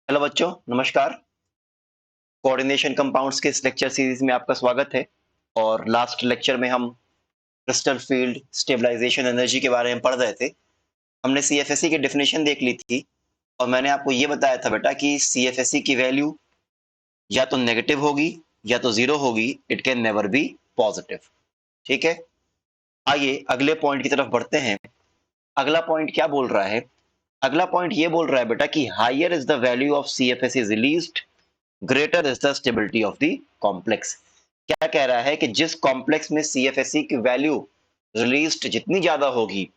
Hello बच्चों, नमस्कार। Coordination compounds के इस लेक्चर सीरीज में आपका स्वागत है। और लास्ट लेक्चर में हम क्रिस्टल फील्ड स्टेबलाइजेशन एनर्जी के बारे में पढ़ रहे थे। हमने सीएफएसई की डेफिनेशन देख ली थी और मैंने आपको ये बताया था बेटा कि सीएफएसई की वैल्यू या तो नेगेटिव होगी या तो जीरो होगी। It can never be positive. ठीक है, आइए अगले पॉइंट की तरफ बढ़ते हैं। अगला पॉइंट क्या बोल रहा है? अगला पॉइंट ये बोल रहा है बेटा कि higher is the value of CFSE released, greater is the stability of the complex. क्या कह रहा है कि जिस कॉम्प्लेक्स में सीएफएसई की वैल्यू रिलीज्ड जितनी ज्यादा होगी,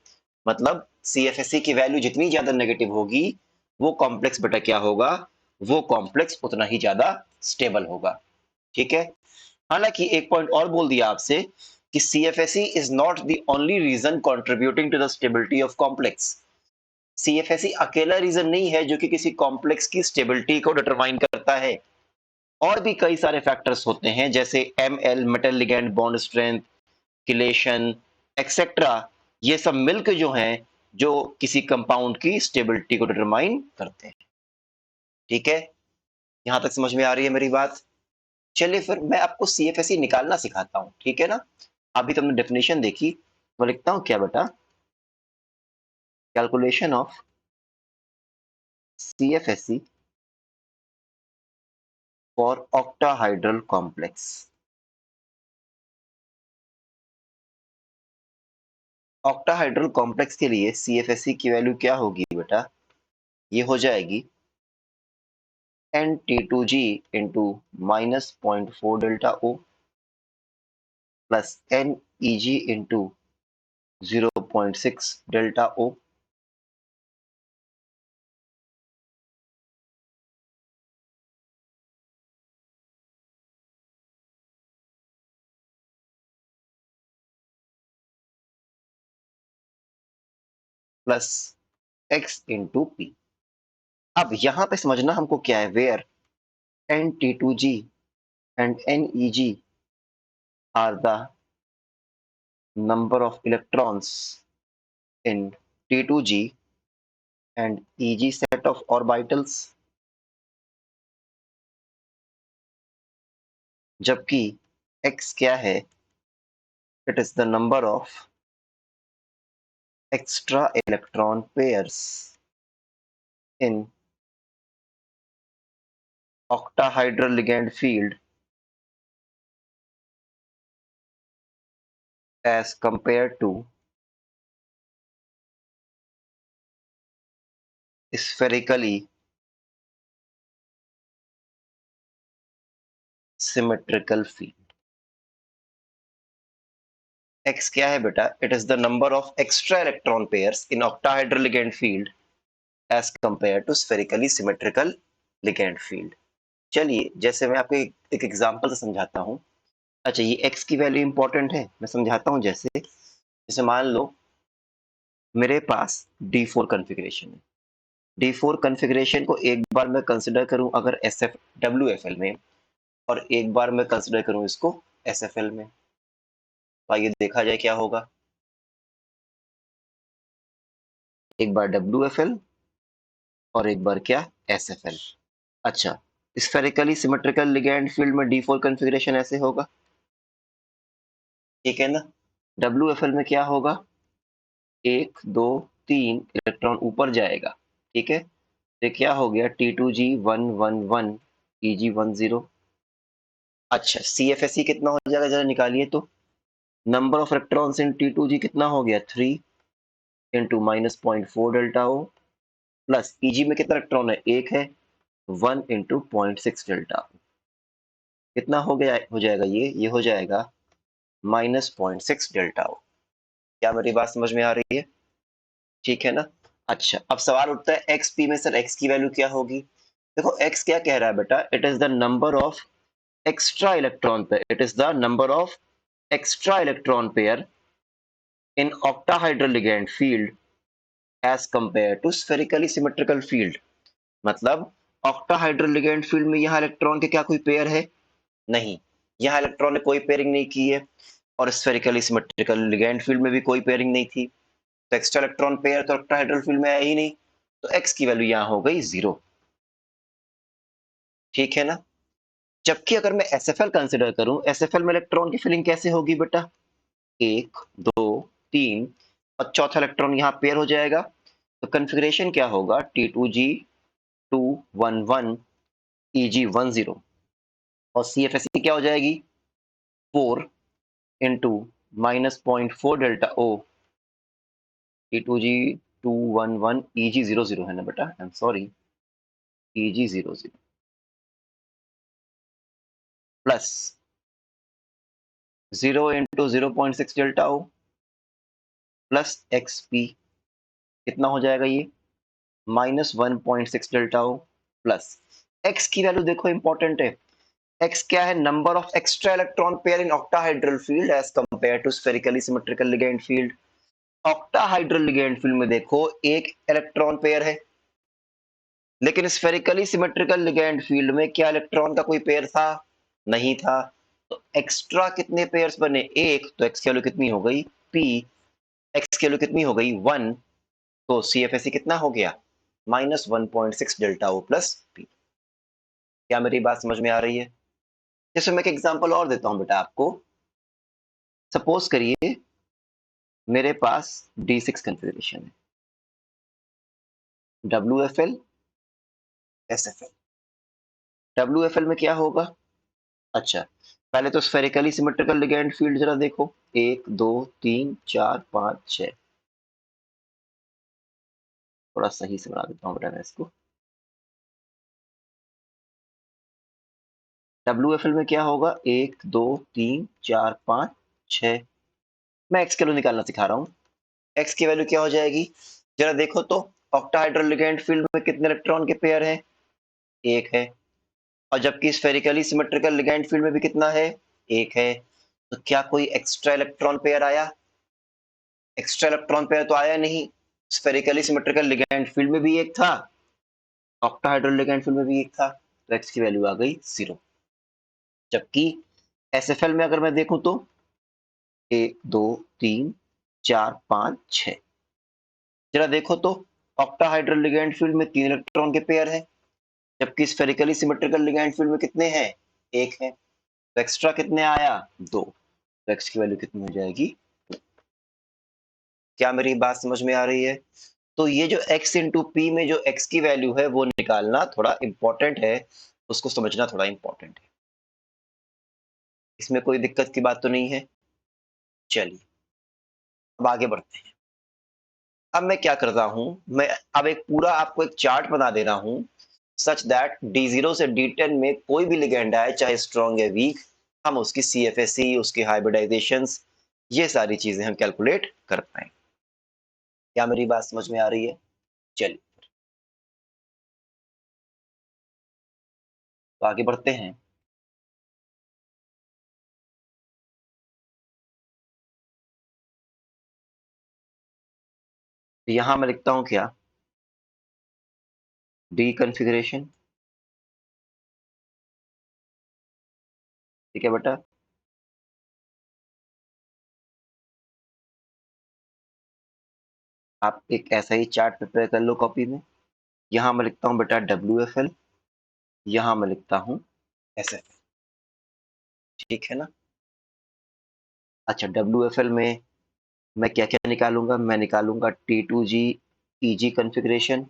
मतलब सीएफएसई की वैल्यू जितनी ज्यादा नेगेटिव होगी, वो कॉम्प्लेक्स बेटा क्या होगा? वो कॉम्प्लेक्स उतना ही ज्यादा स्टेबल होगा। ठीक है, हालांकि एक पॉइंट और बोल दिया आपसे कि CFSE is not the only reason contributing to the stability of complex. CFSE अकेला रीजन नहीं है जो कि किसी कॉम्प्लेक्स की स्टेबिलिटी को डिटरमाइन करता है। और भी कई सारे फैक्टर्स होते हैं, जैसे ML metal ligand bond strength, chelation, etcetera. ये सब मिलकर जो हैं, जो किसी कंपाउंड की स्टेबिलिटी को डिटरमाइन करते हैं। ठीक है, यहां तक समझ में आ रही है मेरी बात? चलिए फिर मैं आपको सीएफएसई निकालना सिखाता हूं। ठीक है ना? अभी तुमने डेफिनेशन देखी, मैं लिखता हूं क्या बेटा? Calculation of CFSE for octahedral complex. Octahedral complex के लिए सीएफएसई की वैल्यू क्या होगी बेटा? ये हो जाएगी N-T2G into -0.4 delta O plus NEG into 0.6 delta O plus X into P। अब यहाँ पे समझना हमको क्या है, where N-T2G and NEG are the number of electrons in T2G and EG set of orbitals, जबकि X क्या है? It is the number of extra electron pairs in octahedral ligand field as compared to spherically symmetrical field। X क्या है बेटा? It is the number of extra electron pairs in octahedral ligand field as compared to spherically symmetrical ligand field। चलिए, जैसे मैं आपको एक example से समझाता हूँ। अच्छा, ये X की वैल्यू इंपॉर्टेंट है, मैं समझाता हूँ। जैसे जैसे मान लो मेरे पास D4 कॉन्फ़िगरेशन है। D4 कॉन्फ़िगरेशन को एक बार मैं कंसिडर करूं अगर SF WFL में, और एक बार मैं कंसिडर करूं इसको SFL में, तो आइए देखा जाए क्या होगा। एक बार WFL और एक बार क्या? SFL। अच्छा, स्फेरिकली सिमेट्रिकल लिगैंड फील्ड में D4 कॉन्फ़िगरेशन ऐसे होगा। ठीक है ना? WFL में क्या होगा? 1 2 3 इलेक्ट्रॉन ऊपर जाएगा। ठीक है, तो क्या हो गया? T2G 1 1 1 EG 1 0। अच्छा, CFSE कितना हो जाएगा जरा निकालिए तो। Number of electrons in T2G कितना हो गया? 3 into -0.4 delta O plus EG में कितना इलेक्ट्रॉन है? 1 है, 1 इंटू 0.6 डेल्टा O। कितना हो गया? हो जाएगा ये हो जाएगा -0.6 डेल्टा O। क्या मेरी बात समझ में आ रही है? ठीक है ना? अच्छा, अब सवाल उठता है XP में, सर X की वैल्यू क्या होगी? देखो X क्या कह रहा है बेटा? It is the number of extra electron pair. It is the number of extra electron pair in octahedral ligand field as compare to spherically symmetrical field. मतलब ऑक्टाहाइड्रल लिगैंड फील्ड में यहाँ इलेक्ट्रॉन के क्या कोई पेयर है? नहीं, यहाँ electron ने कोई पेयरिंग नहीं की है। और स्फेरिकली सिमेट्रिकल लिगैंड फील्ड में भी कोई पेयरिंग नहीं थी, तो एक्स्ट्रा इलेक्ट्रॉन पेयर तो ऑक्टाहाइड्रल फील्ड में आया ही नहीं। तो एक्स की वैल्यू यहाँ हो गई 0। ठीक है ना। जबकि अगर मैं SFL कंसिडर करूं, SFL में इलेक्ट्रॉन की फिलिंग कैसे होगी बेटा, 1 2 3 और चौथा इलेक्ट्रॉन यहाँ पेयर हो जाएगा। तो कन्फिग्रेशन क्या होगा, T2G 211 EG10 और CFSE क्या हो जाएगी 4 into -0.4 delta O T2G 211 EG00 है ना बेटा, I am sorry, EG00 plus 0 into 0.6 delta O plus XP, कितना हो जाएगा ये -1.6 डेल्टा O प्लस x की वैल्यू देखो इंपॉर्टेंट है। x क्या है, number of extra electron pair in octahedral field as compare to spherically symmetrical ligand field. Octahedral ligand field में देखो एक इलेक्ट्रॉन पेयर है, लेकिन स्फेरिकली सिमेट्रिकल लिगेंड फील्ड में क्या इलेक्ट्रॉन का कोई पेयर था, नहीं था। तो एक्स्ट्रा कितने पेयर्स बने, एक, तो x की वैल्यू कितनी हो गई p, x की वैल्यू कितनी हो गई 1, तो CFSE कितना हो गया -1.6 डेल्टा O प्लस p। क्या मेरी बात समझ में आ रही है। जैसे मैं एक एग्जांपल और देता हूं बेटा आपको। सपोज करिए मेरे पास D6 कन्फिग्रेशन है, WFL SFL। WFL में क्या होगा, अच्छा पहले तो स्फेरिकली सिमेट्रिकल लिगेंड फील्ड जरा देखो, 1 2 3 4 5 6, थोड़ा सही से बना देता हूँ बेटा मैं इसको। WFL में क्या होगा, 1 2 3 4 5 6, मैं x की वैल्यू निकालना सिखा रहा हूँ। x की वैल्यू क्या हो जाएगी, जरा देखो तो ऑक्टाहाइड्रल लिगेंड फील्ड में कितने इलेक्ट्रॉन के पेयर हैं, एक है, और जबकि स्फेरिकली सिमेट्रिकल लिगेंड फील्ड में भी कितना है, एक है। तो क्या कोई एक्स्ट्रा इलेक्ट्रॉन पेयर आया, एक्स्ट्रा इलेक्ट्रॉन पेयर तो आया नहीं। स्फेरिकली सिमेट्रिकल लिगेंड फील्ड में भी एक था, ऑक्टाहाइड्रल लिगेंड फील्ड में भी एक था, तो x की वैल्यू आ गई 0। जबकि SFL में अगर मैं देखूं तो 1 2 3 4 5 6, जरा देखो तो ऑक्टाहाइड्रल लिगेंड फील्ड में 3 इलेक्ट्रॉन के पेयर हैं, जबकि स्फेरिकली सिमेट्रिकल लिगेंड फील्ड में कितने हैं, एक है। तो एक्स्ट्रा कितने आया, 2, तो x की वैल्यू कितनी हो जाएगी। क्या मेरी बात समझ में आ रही है। तो ये जो x इंटू पी में जो x की वैल्यू है वो निकालना थोड़ा इंपॉर्टेंट है, उसको समझना थोड़ा इंपॉर्टेंट है। इसमें कोई दिक्कत की बात तो नहीं है। चलिए अब आगे बढ़ते हैं। अब मैं क्या करता हूं, मैं अब एक पूरा आपको एक चार्ट बना दे रहा हूं, सच दैट D0 से D10 में कोई भी लिगेंड आए, चाहे स्ट्रॉन्ग या वीक, हम उसकी CFSE, उसकी हाइब्रिडाइजेशंस, ये सारी चीजें हम कैलकुलेट कर पाए। क्या मेरी बात समझ में आ रही है। चलिए तो आगे बढ़ते हैं। तो यहां मैं लिखता हूं क्या, डी कन्फिग्रेशन, ठीक है बेटा। आप एक ऐसा ही चार्ट प्रिपेयर कर लो कॉपी में। यहाँ मैं लिखता हूँ बेटा WFL, यहाँ मैं लिखता हूँ SFL, ठीक है ना। अच्छा WFL में मैं क्या क्या निकालूंगा, मैं निकालूंगा T2G EG कन्फिग्रेशन,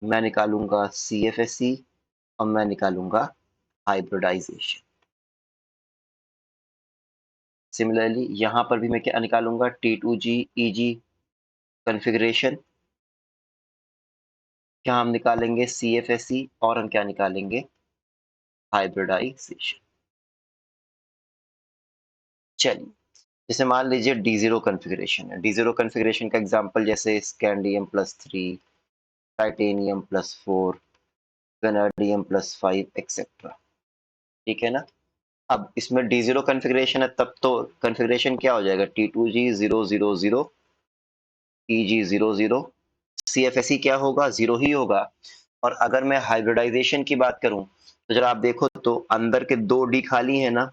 मैं निकालूंगा CFSE और मैं निकालूंगा हाइब्रिडाइजेशन। सिमिलरली यहाँ पर भी मैं क्या निकालूंगा, T2G EG कन्फिग्रेशन, क्या हम निकालेंगे CFSE और हम क्या निकालेंगे हाइब्रिडाइजेशन। चलिए जैसे मान लीजिए D0 कन्फिग्रेशन है, D0 कन्फिग्रेशन का एग्जांपल जैसे स्कैंडियम+3, टाइटेनियम+4, वेनेडियम+5 एक्सेट्रा, ठीक है ना। अब इसमें D0 कन्फिग्रेशन है, तब तो कन्फिग्रेशन क्या हो जाएगा, T2G000 EG00, CFSE क्या होगा, 0 ही होगा। और अगर मैं हाइब्रिडाइजेशन की बात करूं तो जरा आप देखो तो अंदर के 2 D खाली है ना,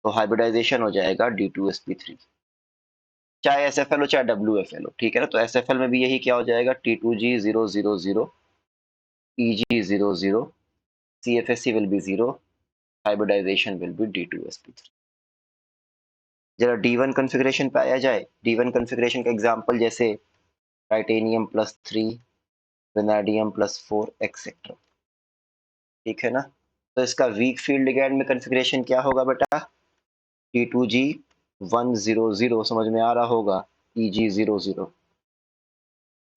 तो हाइब्रिडाइजेशन हो जाएगा D2sp3, चाहे SFL हो चाहे WFL हो, ठीक है ना। तो SFL में भी यही क्या हो जाएगा, T2G000 EG00 CFSE will be 0, hybridization will be D2sp3. जरा D1 कॉन्फ़िगरेशन पे आया जाए। D1 कॉन्फ़िगरेशन का एग्जांपल जैसे टाइटेनियम +3, वेनेडियम +4 एक्सेट्रा। ठीक है ना? तो इसका वीक फील्ड लिगैंड में कॉन्फ़िगरेशन क्या होगा बेटा? T2G100 समझ में आ रहा होगा, EG00।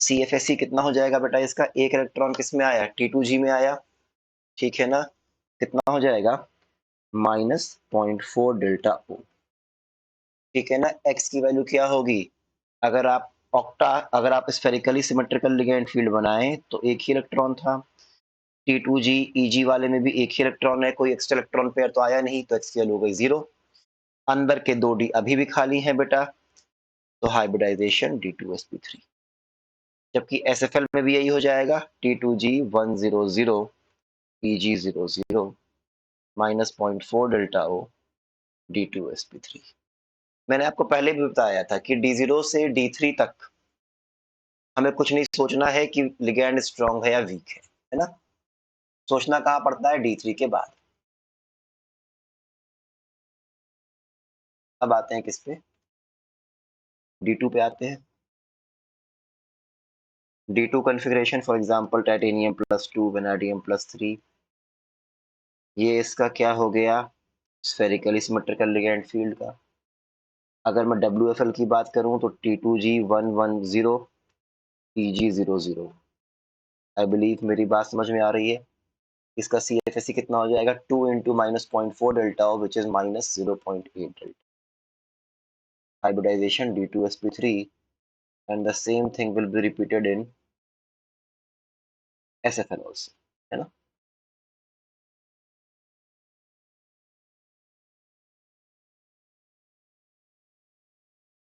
CFSE कितना हो जाएगा बेटा इसका? एक इलेक्ट्रॉन किस में आया? T2G में आया। ठीक है ना? कितना हो जाएगा? -0.4 डेल्टा O। ठीक है ना? X की वैल्यू क्या होगी? अगर आप स्फेरिकली सिमेट्रिकल लिगैंड फील्ड बनाएं तो एक ही इलेक्ट्रॉन था। T2G EG वाले में भी एक ही इलेक्ट्रॉन है, कोई एक्स्ट्रा इलेक्ट्रॉन पेयर तो आया नहीं, तो X की वैल्यू हो गई 0। अंदर के 2 D अभी भी खाली हैं बेटा, तो हाइब्रिडाइजेशन D2sp3। जबकि SFL में भी यही हो जाएगा, T2G100 EG00 -0.4 delta O D2sp3। मैंने आपको पहले भी बताया था कि D0 से D3 तक हमें कुछ नहीं सोचना है कि लिगैंड स्ट्रांग है या वीक है ना? सोचना कहाँ पड़ता है? D3 के बाद। अब आते हैं किस पे? D2 पे आते हैं। D2 configuration for example titanium +2, vanadium +3। ये इसका क्या हो गया? स्फेरिकली सिमेट्रिकल लिगैंड फील्ड का। अगर मैं WFL की बात करूं तो T2G110 EG00। आई बिलीव मेरी बात समझ में आ रही है। इसका CFSE कितना हो जाएगा? 2 into -0.4 delta which is -0.8 delta. Hybridization D2sp3 and the same thing will be repeated in SFL also, है ना?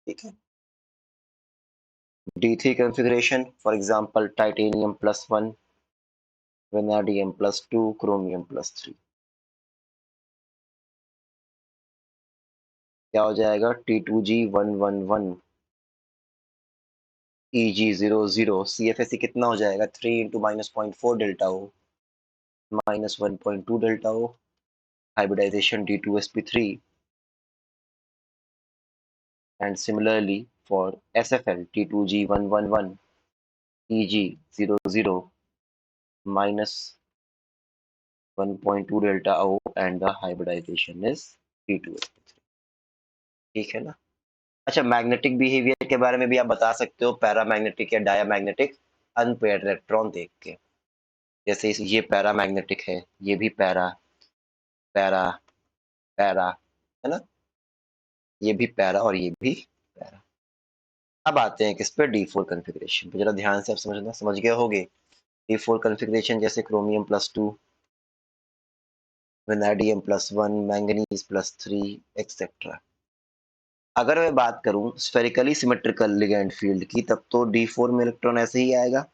ठीक है। D3 configuration for example titanium +1, vanadium +2, chromium +3। क्या हो जाएगा? T2G111 EG00। CFSE कितना हो जाएगा? 3 into -0.4 delta O -1.2 delta O। Hybridization D2sp3 and similarly for SFL T2G111 EG00 -1.2 delta O and the hybridization is T2sp3। ठीक है ना? अच्छा, मैग्नेटिक बिहेवियर के बारे में भी आप बता सकते हो, पैरामैग्नेटिक या डायामैग्नेटिक अनपेयर्ड इलेक्ट्रॉन देख के। जैसे ये पैरामैग्नेटिक है, ये भी पैरा पैरा पैरा, है ना? ये भी पैरा और ये भी पैरा। अब आते हैं किस पे? D4 कॉन्फ़िगरेशन पे। जरा ध्यान से आप समझ गए होगे। D4 कॉन्फ़िगरेशन जैसे क्रोमियम +2, वेनेडियम +1, मैंगनीज +3 एक्सेट्रा। अगर मैं बात करूं स्फेरिकली सिमेट्रिकल लिगैंड फील्ड की, तब तो D4 में इलेक्ट्रॉन ऐसे ही आएगा।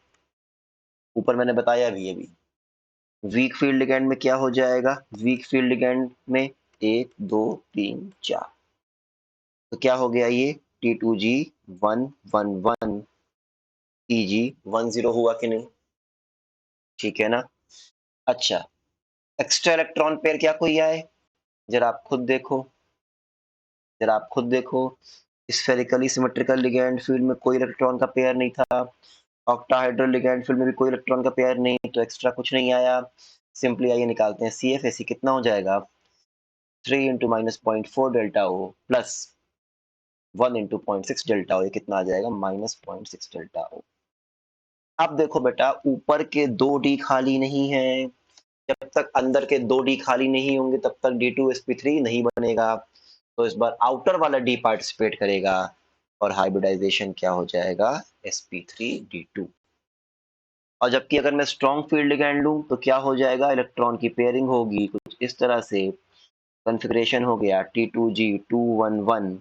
ऊपर मैंने बताया भी अभी। वीक फील्ड लिगैंड में क्या हो जाएगा? वीक फील्ड लिगैंड में 1 2 3 4। तो क्या हो गया ये? T2G111 EG10 हुआ कि नहीं? ठीक है ना? अच्छा, एक्स्ट्रा इलेक्ट्रॉन पेयर क्या कोई आए? जरा आप खुद देखो, स्फेरिकली सिमेट्रिकल लिगैंड फील्ड में कोई इलेक्ट्रॉन का पेयर नहीं था। ऑक्टाहेड्रल लिगैंड फील्ड में भी कोई इलेक्ट्रॉन का पेयर नहीं, तो एक्स्ट्रा कुछ नहीं आया। सिंपली आइए निकालते हैं। CFSE कितना हो जाएगा? 3 into -0.4 delta O plus 1 into 0.6 delta O। ये कितना आ जाएगा? -0.6 डेल्टा O। अब देखो बेटा, ऊपर के 2 D खाली नहीं है। जब तक अंदर के 2 D खाली नहीं होंगे तब तक D2sp3 नहीं बनेगा। तो इस बार आउटर वाला D पार्टिसिपेट करेगा और हाइब्रिडाइजेशन क्या हो जाएगा? sp3d2। और जबकि अगर मैं स्ट्रॉन्ग फील्ड लिगैंड लूं तो क्या हो जाएगा? इलेक्ट्रॉन की पेयरिंग होगी कुछ इस तरह से। कॉन्फ़िगरेशन हो गया T2G211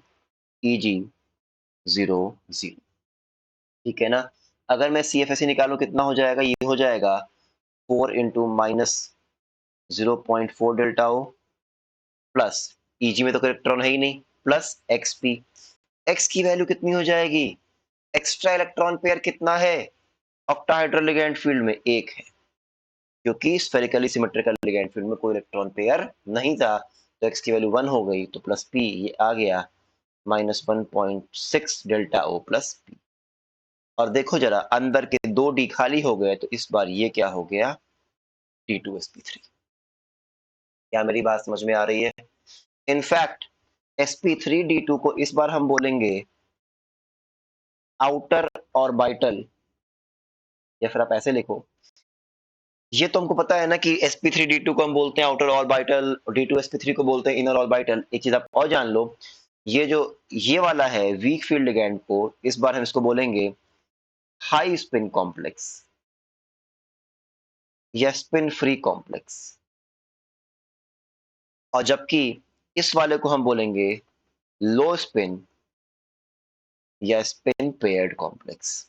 EG00। ठीक है ना? अगर मैं CFSE निकालूं कितना हो जाएगा? ये हो जाएगा 4 into -0.4 delta O plus EG में तो कोई इलेक्ट्रॉन है ही नहीं, प्लस XP। X की वैल्यू कितनी हो जाएगी? एक्स्ट्रा इलेक्ट्रॉन पेयर कितना है? ऑक्टाहेड्रल लिगैंड फील्ड में 1 है। क्योंकि स्फेरिकली सिमेट्रिकल लिगैंड फील्ड में कोई इलेक्ट्रॉन पेयर नहीं था, तो x की वैल्यू 1 हो गई, तो प्लस p ये आ गया -1.6 डेल्टा O प्लस p। और देखो जरा अंदर के 2 d खाली हो गए, तो इस बार ये क्या हो गया D2sp3। क्या मेरी बात समझ में आ रही है? इनफैक्ट sp3d2 को इस बार हम बोलेंगे आउटर ऑर्बिटल, या फिर आप ऐसे लिखो, ये तो हमको पता है ना कि sp3d2 को हम बोलते हैं आउटर ऑर्बिटल, d2sp3 को बोलते हैं इनर ऑर्बिटल। एक चीज आप और जान लो, ये जो ये वाला है वीक फील्ड लिगैंड को, इस बार हम इसको बोलेंगे हाई स्पिन कॉम्प्लेक्स या स्पिन फ्री कॉम्प्लेक्स, और जबकि इस वाले को हम बोलेंगे लो स्पिन या स्पिन पेयर्ड कॉम्प्लेक्स।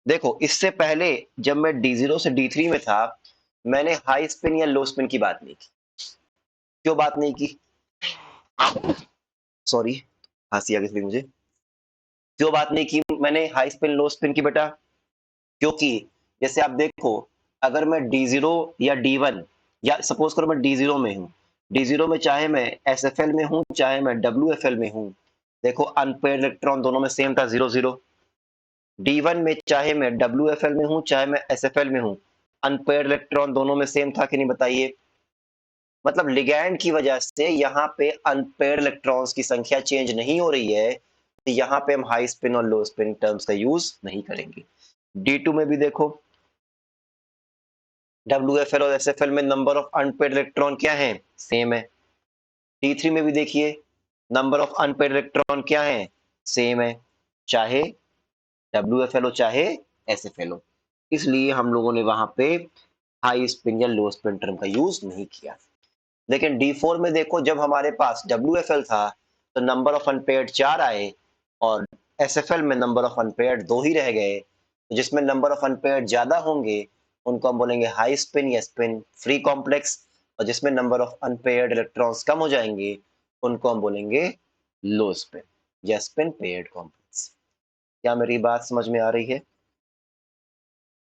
देखो इससे पहले जब मैं D0 से D3 में था, मैंने हाई स्पिन या लो स्पिन की बात नहीं की। क्यों बात नहीं की? सॉरी, हंसी आ गई मुझे। क्यों बात नहीं की मैंने हाई स्पिन लो स्पिन की बेटा? क्योंकि जैसे आप देखो, अगर मैं D0 या D1, या सपोज करो मैं D0 में हूँ, D0 में चाहे मैं SFL में हूँ चाहे मैं WFL में हूँ, देखो अनपेयर्ड इलेक्ट्रॉन दोनों में सेम था 0 0। D1 में चाहे मैं WFL में हूँ चाहे मैं SFL में हूँ, अनपेयर्ड इलेक्ट्रॉन दोनों में सेम था कि नहीं बताइए? मतलब लिगैंड की वजह से यहाँ पे अनपेयर्ड इलेक्ट्रॉन्स की संख्या चेंज नहीं हो रही है, तो यहाँ पे हम हाई स्पिन और लो स्पिन टर्म्स का यूज नहीं करेंगे। D2 में भी देखो, WFL और SFL में नंबर ऑफ अनपेयर्ड इलेक्ट्रॉन क्या है? सेम है। D3 में भी देखिए, नंबर ऑफ अनपेयर्ड इलेक्ट्रॉन क्या है? सेम है, चाहे WFL हो चाहे SFL हो। इसलिए हम लोगों ने वहां पे हाई स्पिन या लो स्पिन टर्म का यूज नहीं किया। लेकिन D4 में देखो, जब हमारे पास WFL था तो नंबर ऑफ अनपेयर्ड 4 आए, और SFL में नंबर ऑफ अनपेयर्ड 2 ही रह गए। तो जिसमें नंबर ऑफ अनपेयर्ड ज्यादा होंगे उनको हम बोलेंगे हाई स्पिन या स्पिन फ्री कॉम्प्लेक्स, और जिसमें नंबर ऑफ अनपेयर्ड इलेक्ट्रॉन्स कम हो जाएंगे उनको हम बोलेंगे लो स्पिन या स्पिन पेयर्ड कॉम्प्लेक्स। क्या मेरी बात समझ में आ रही है?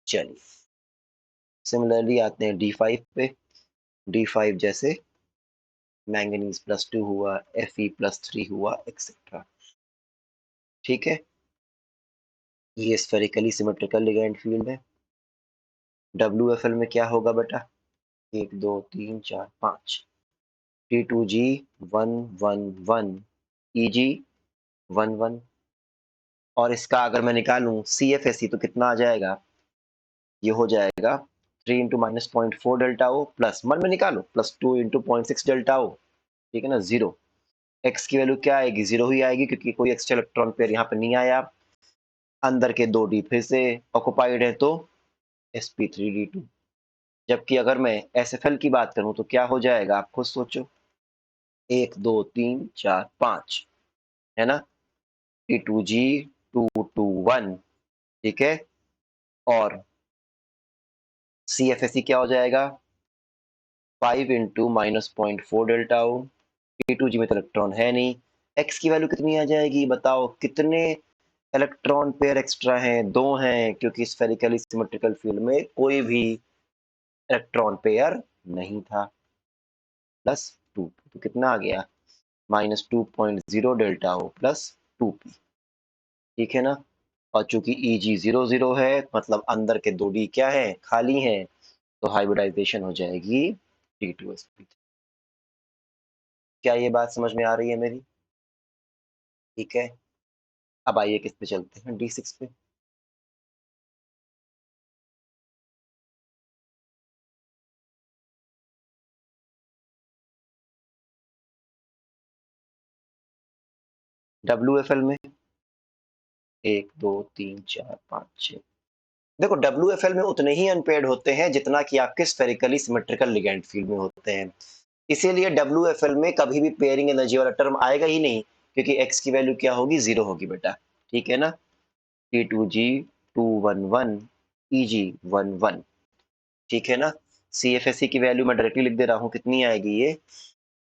चलिए, सिमिलरली आते हैं D5 पे। D5 जैसे मैंगनीज +2 हुआ, Fe+3 हुआ, एक्सेट्रा। ठीक है, ये स्फेरिकली सिमेट्रिकल लिगैंड फील्ड है। WFL में क्या होगा बेटा? 1 2 3 4 5, T2G 1 1 1, EG 1 1, और इसका अगर मैं निकालूं CFSE तो कितना आ जाएगा? ये हो जाएगा 3 इंटू -0.4 डेल्टा O प्लस, मन में निकालो, +2 इंटू 0.6 डेल्टा O। ठीक है ना, 0। x की वैल्यू क्या आएगी? 0 ही आएगी, क्योंकि कोई एक्स्ट्रा इलेक्ट्रॉन पेयर यहाँ पे नहीं आया। अंदर के 2 d फिर से ऑक्युपाइड है, तो sp3d2। जबकि अगर मैं SFL की बात करूं तो क्या हो जाएगा, आप खुद सोचो। 1 2 3 4 5 है ना, T2G 2 2 1। ठीक है, और CFSE क्या हो जाएगा? 5 इंटू -0.4 डेल्टा O। T2G में तो इलेक्ट्रॉन है नहीं, x की वैल्यू कितनी आ जाएगी बताओ? कितने इलेक्ट्रॉन पेयर एक्स्ट्रा हैं? 2 हैं, क्योंकि स्फेरिकली सिमेट्रिकल फील्ड में कोई भी इलेक्ट्रॉन पेयर नहीं था। +2, तो कितना आ गया? -2.0 डेल्टा O प्लस 2p। ठीक है ना, और चूंकि EG 0 0 है, मतलब अंदर के 2 d क्या है? खाली हैं, तो हाइब्रिडाइजेशन हो जाएगी D2sp। क्या ये बात समझ में आ रही है मेरी? ठीक है, अब आइए किस पे चलते हैं, D6 पे। WFL में 1 2 3 4 5 6, देखो WFL में उतने ही अनपेयर्ड होते हैं जितना कि आपके स्फेरिकली सिमेट्रिकल लिगैंड फील्ड में होते हैं। इसीलिए WFL में कभी भी पेयरिंग एनर्जी वाला टर्म आएगा ही नहीं, क्योंकि x की वैल्यू क्या होगी? 0 होगी बेटा। ठीक है ना, T2G 2 1 1, EG 1 1। ठीक है ना, CFSE की वैल्यू मैं डायरेक्टली लिख दे रहा हूँ, कितनी आएगी ये?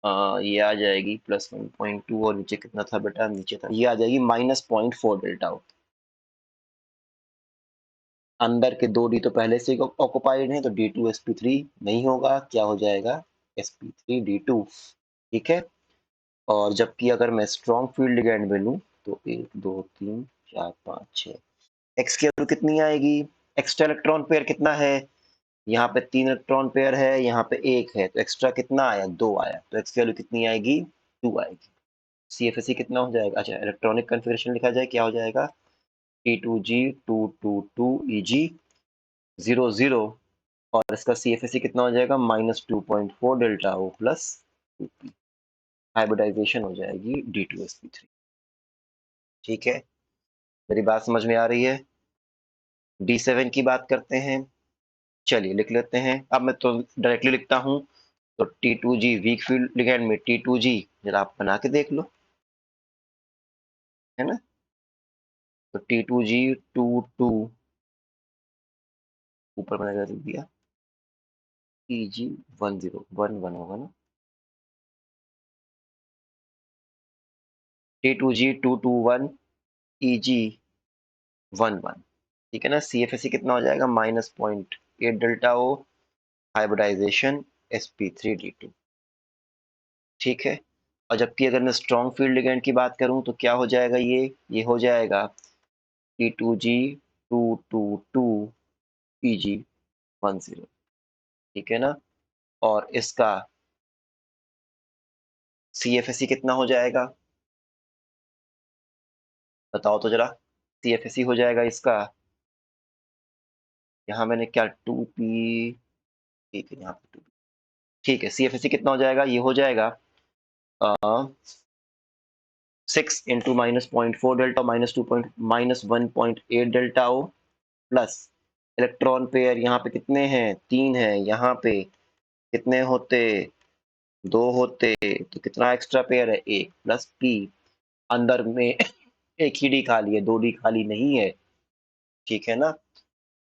ये आ जाएगी +1.2, और नीचे कितना था बेटा? नीचे था, ये आ जाएगी -0.4 डेल्टा। अंदर के 2 डी तो पहले से ही ऑक्युपाइड हैं, तो D2sp3 नहीं होगा, क्या हो जाएगा sp3d2, ठीक है। और जबकि अगर मैं स्ट्रॉन्ग फील्ड लिगेंड में लूं तो 1 2 3 4 5 6 एक्स की वैल्यू कितनी आएगी, एक्स्ट्रा इलेक्ट्रॉन पेयर कितना है, यहाँ पे 3 इलेक्ट्रॉन पेयर है, यहाँ पे 1 है, तो एक्स्ट्रा कितना आया, 2 आया, तो एक्स की वैल्यू कितनी आएगी, 2 आएगी। CFSE कितना हो जाएगा, अच्छा इलेक्ट्रॉनिक कन्फिगरेशन लिखा जाए, क्या हो जाएगा T2G222EG 00, और इसका CFSE कितना हो जाएगा -2.4 delta O plus 2p, hybridisation हो जाएगी D2sp3, ठीक है। मेरी बात समझ में आ रही है। D7 की बात करते हैं, चलिए लिख लेते हैं, अब मैं तो डायरेक्टली लिखता हूं, तो T2G वीक फील्ड लिगेंड में T2G जरा आप बना के देख लो, है ना, तो T2G22 ऊपर मैंने लिख दिया EG1011 होगा ना, T2G221 EG11, ठीक है ना। CFSE कितना हो जाएगा -0.8 डेल्टा O, हाइब्रिडाइजेशन sp3d2, ठीक है। और जबकि अगर मैं स्ट्रॉन्ग फील्ड लिगेंड की बात करूं तो क्या हो जाएगा, ये हो जाएगा T2G222EG10, ठीक है ना। और इसका CFSE कितना हो जाएगा, बताओ तो जरा। CFSE हो जाएगा इसका, यहाँ मैंने क्या 2p, ठीक है यहाँ पे 2p, ठीक है। CFSE कितना हो जाएगा, ये हो जाएगा 6 into -0.4 delta -1.8 delta O plus electron pair यहाँ पे कितने हैं, 3 हैं, यहाँ पे कितने होते, 2 होते, तो कितना एक्स्ट्रा पेयर है, 1 प्लस p, अंदर में एक ही डी खाली है, 2 डी खाली नहीं है, ठीक है ना।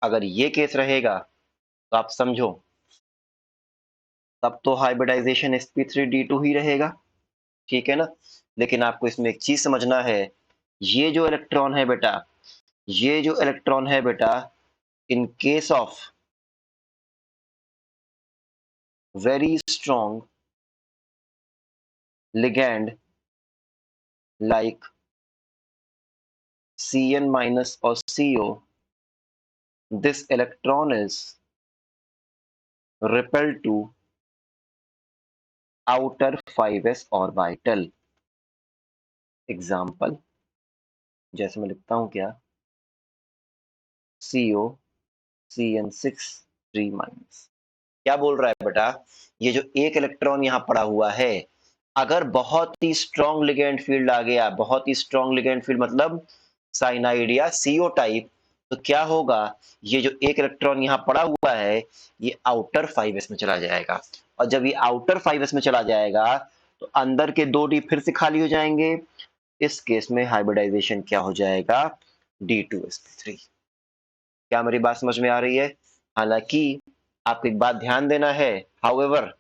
अगर ये केस रहेगा तो आप समझो, तब तो हाइब्रिडाइजेशन sp3d2 ही रहेगा, ठीक है ना। लेकिन आपको इसमें एक चीज समझना है, ये जो इलेक्ट्रॉन है बेटा, ये जो इलेक्ट्रॉन है बेटा, in case of very strong ligand like Cn minus or CO, this electron is repelled to outer 5s orbital. Example जैसे मैं लिखता हूं क्या, CO CN6 3 माइनस, क्या बोल रहा है बेटा, ये जो एक इलेक्ट्रॉन यहाँ पड़ा हुआ है, अगर बहुत ही स्ट्रॉन्ग लिगेंड फील्ड आ गया, बहुत ही स्ट्रॉन्ग लिगेंड फील्ड मतलब साइनाइड या CO टाइप, तो क्या होगा, ये जो एक इलेक्ट्रॉन यहाँ पड़ा हुआ है, ये आउटर 5s में चला जाएगा, और जब ये आउटर 5s में चला जाएगा तो अंदर के 2 डी फिर से खाली हो जाएंगे, इस केस में हाइब्रिडाइजेशन क्या हो जाएगा, D2sp3। क्या मेरी बात समझ में आ रही है। हालांकि आपको एक बात ध्यान देना है, however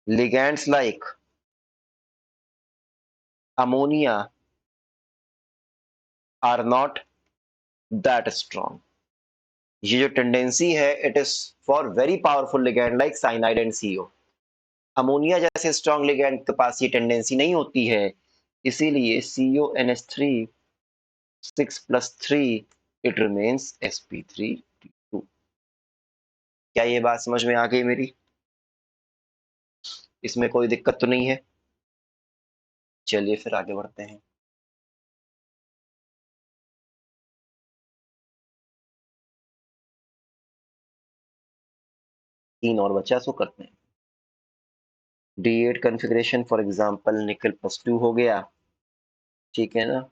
ligands like ammonia are not that strong, ये जो टेंडेंसी है it is for very powerful ligand like cyanide and CO, ammonia जैसे स्ट्रॉन्ग लिगैंड के पास ये टेंडेंसी नहीं होती है, इसीलिए CONH3 6 + 3 इट रिमेन्स sp3d2। क्या ये बात समझ में आ गई मेरी, इसमें कोई दिक्कत तो नहीं है। चलिए फिर आगे बढ़ते हैं। तीन और बचा, सो करते हैं। D8 कॉन्फ़िगरेशन फॉर एग्जांपल निकल +2 हो गया, ठीक है ना।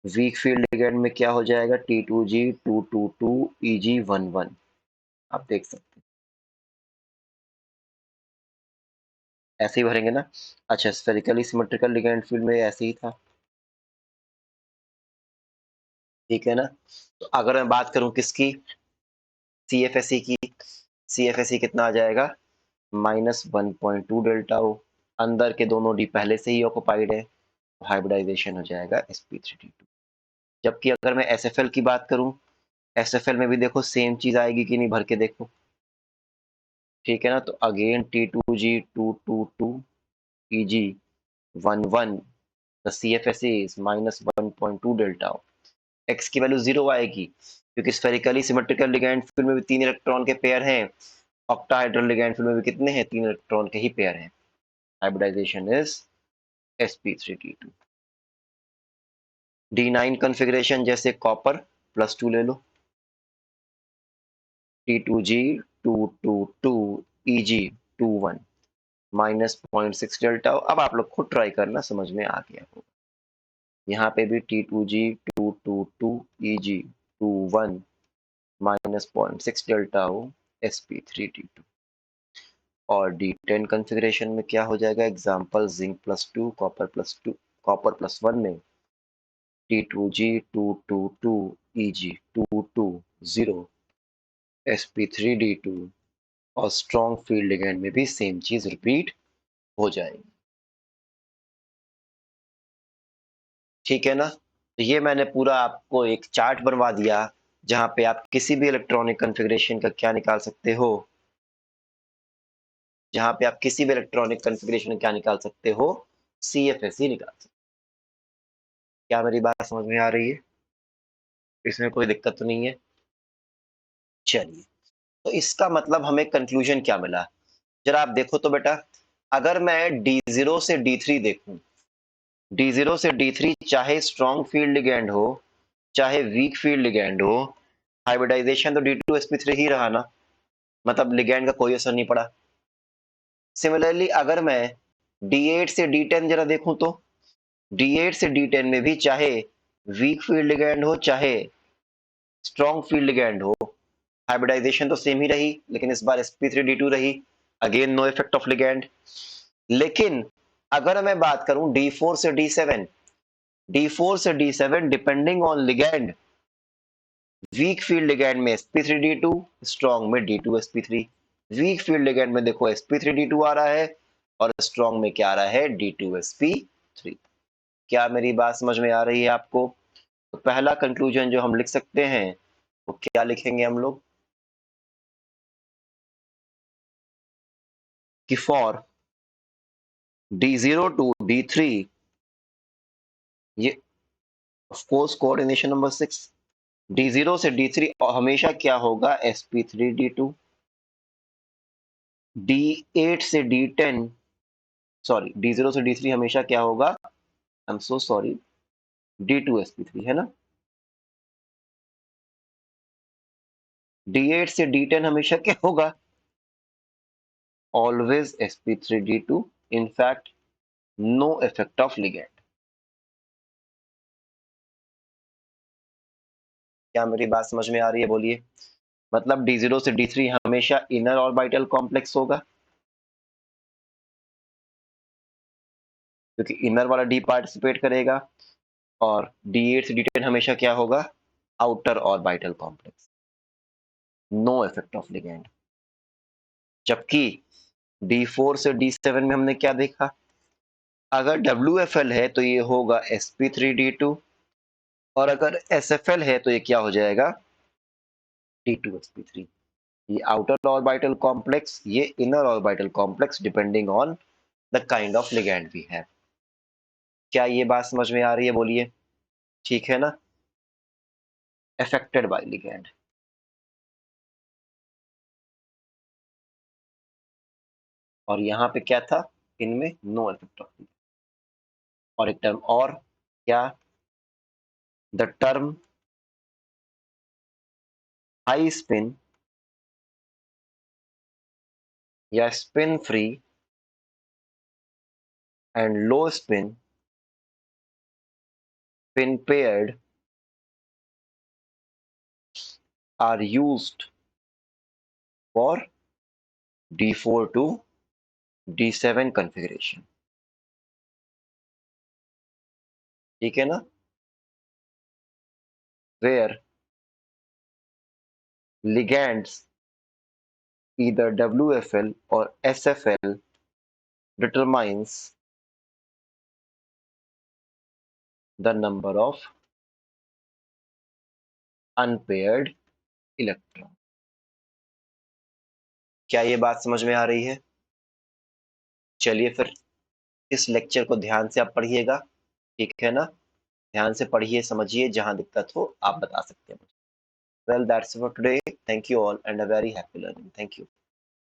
वीक फील्ड लिगेंड में क्या हो जाएगा, T2G222 EG11, आप देख सकते हैं ऐसे ही भरेंगे ना। अच्छा स्फेरिकली सिमेट्रिकल लिगेंड फील्ड में ऐसे ही था, ठीक है ना। तो अगर मैं बात करूं किसकी, CFSE की, CFSE कितना आ जाएगा -1.2 डेल्टा O, अंदर के दोनों डी पहले से ही ऑक्युपाइड है, हाइब्रिडाइजेशन हो जाएगा sp3d2। जबकि अगर मैं SFL की बात करूं, SFL में भी देखो सेम चीज आएगी कि नहीं, भर के देखो, ठीक है ना। तो again T2G 222 EG 11, the CFS is -1.2 delta. X की वैल्यू 0 आएगी क्योंकि स्फेरिकली सिमेट्रिकल लिगैंड फिल्म में भी 3 इलेक्ट्रॉन के पेयर हैं, ऑक्टाहेड्रल लिगैंड फिल्म में भी कितने हैं, 3 इलेक्ट्रॉन के ही पेयर हैं। Hybridisation is sp3d2। D9 configuration जैसे कॉपर +2 ले लो, T2G 222 EG 21 -0.6 डेल्टा। अब आप लोग खुद ट्राई करना, समझ में आ गया होगा। यहाँ पे भी T2G 222 EG 21 -0.6 डेल्टा हो, sp3d2। और D10 कॉन्फ़िगरेशन में क्या हो जाएगा, एग्जाम्पल जिंक +2 कॉपर +1 में T2G 222 EG 220 sp3d2। और स्ट्रॉन्ग फील्ड लिगेंड में भी सेम चीज रिपीट हो जाएगी, ठीक है ना। तो ये मैंने पूरा आपको एक चार्ट बनवा दिया जहां पे आप किसी भी इलेक्ट्रॉनिक कॉन्फ़िगरेशन का क्या निकाल सकते हो, जहां पे आप किसी भी इलेक्ट्रॉनिक कॉन्फ़िगरेशन क्या निकाल सकते हो, CFSE निकाल सकते हो। क्या मेरी बात समझ में आ रही है, इसमें कोई दिक्कत तो नहीं है। चलिए, तो इसका मतलब हमें कंक्लूजन क्या मिला, जरा आप देखो तो बेटा, अगर मैं D0 से D3 देखूं, D0 से D3 चाहे स्ट्रॉन्ग फील्ड लिगैंड हो चाहे वीक फील्ड लिगैंड हो, हाइब्रिडाइजेशन तो D2sp3 ही रहा ना, मतलब लिगैंड का कोई असर नहीं पड़ा। सिमिलरली अगर मैं D8 से D10 जरा देखूं तो D8 से D10 में भी चाहे वीक फील्ड लिगैंड हो चाहे स्ट्रॉन्ग फील्ड लिगैंड हो, हाइब्रिडाइजेशन तो सेम ही रही, लेकिन इस बार sp3d2 रही, again no effect of ligand. लेकिन अगर मैं बात करूं D4 से D7, D4 से D7 depending on ligand, weak field ligand में sp3d2, स्ट्रॉन्ग में D2sp3। वीक फील्ड लिगैंड में देखो sp3d2 आ रहा है और स्ट्रॉन्ग में क्या आ रहा है, D2sp3। क्या मेरी बात समझ में आ रही है आपको। तो पहला कंक्लूजन जो हम लिख सकते हैं वो क्या लिखेंगे हम लोग, कि फॉर D0 to D3, ये of course coordination number 6, D0 से D3 हमेशा क्या होगा, sp3d2। D8 से D10, सॉरी D0 से D3 हमेशा क्या होगा, I am so sorry, D2sp3 है ना। D8 से D10 हमेशा क्या होगा, always sp3d2, in fact no effect of ligand. क्या मेरी बात समझ में आ रही है, बोलिए। मतलब D0 से D3 हमेशा इनर ऑर्बिटल कॉम्प्लेक्स होगा, क्योंकि इनर वाला D पार्टिसिपेट करेगा, और D8 से D10 हमेशा क्या होगा, outer orbital complex, no effect of ligand. जबकि D4 से D7 में हमने क्या देखा, अगर WFL है तो ये होगा sp3d2, और अगर SFL है तो ये क्या हो जाएगा, D2sp3। ये आउटर ऑर्बिटल कॉम्प्लेक्स, ये inner orbital complex, depending on the kind of ligand we have. क्या ये बात समझ में आ रही है, बोलिए, ठीक है ना। अफेक्टेड बाय लिगैंड, और यहाँ पे क्या था, इनमें नो इफेक्ट ऑफ लिगैंड। और एक टर्म और, क्या, द टर्म हाई स्पिन या spin free and low spin spin paired are used for D4 to D7 configuration, ठीक है ना, where ligands either WFL or SFL determines the number of unpaired electron. क्या ये बात समझ में आ रही है? चलिए फिर इस लेक्चर को ध्यान से आप पढ़िएगा, ठीक है ना? ध्यान से पढ़िए, समझिए, जहां दिक्कत हो आप बता सकते हैं मुझे। Well that's for today, thank you all and a very happy learning. Thank you.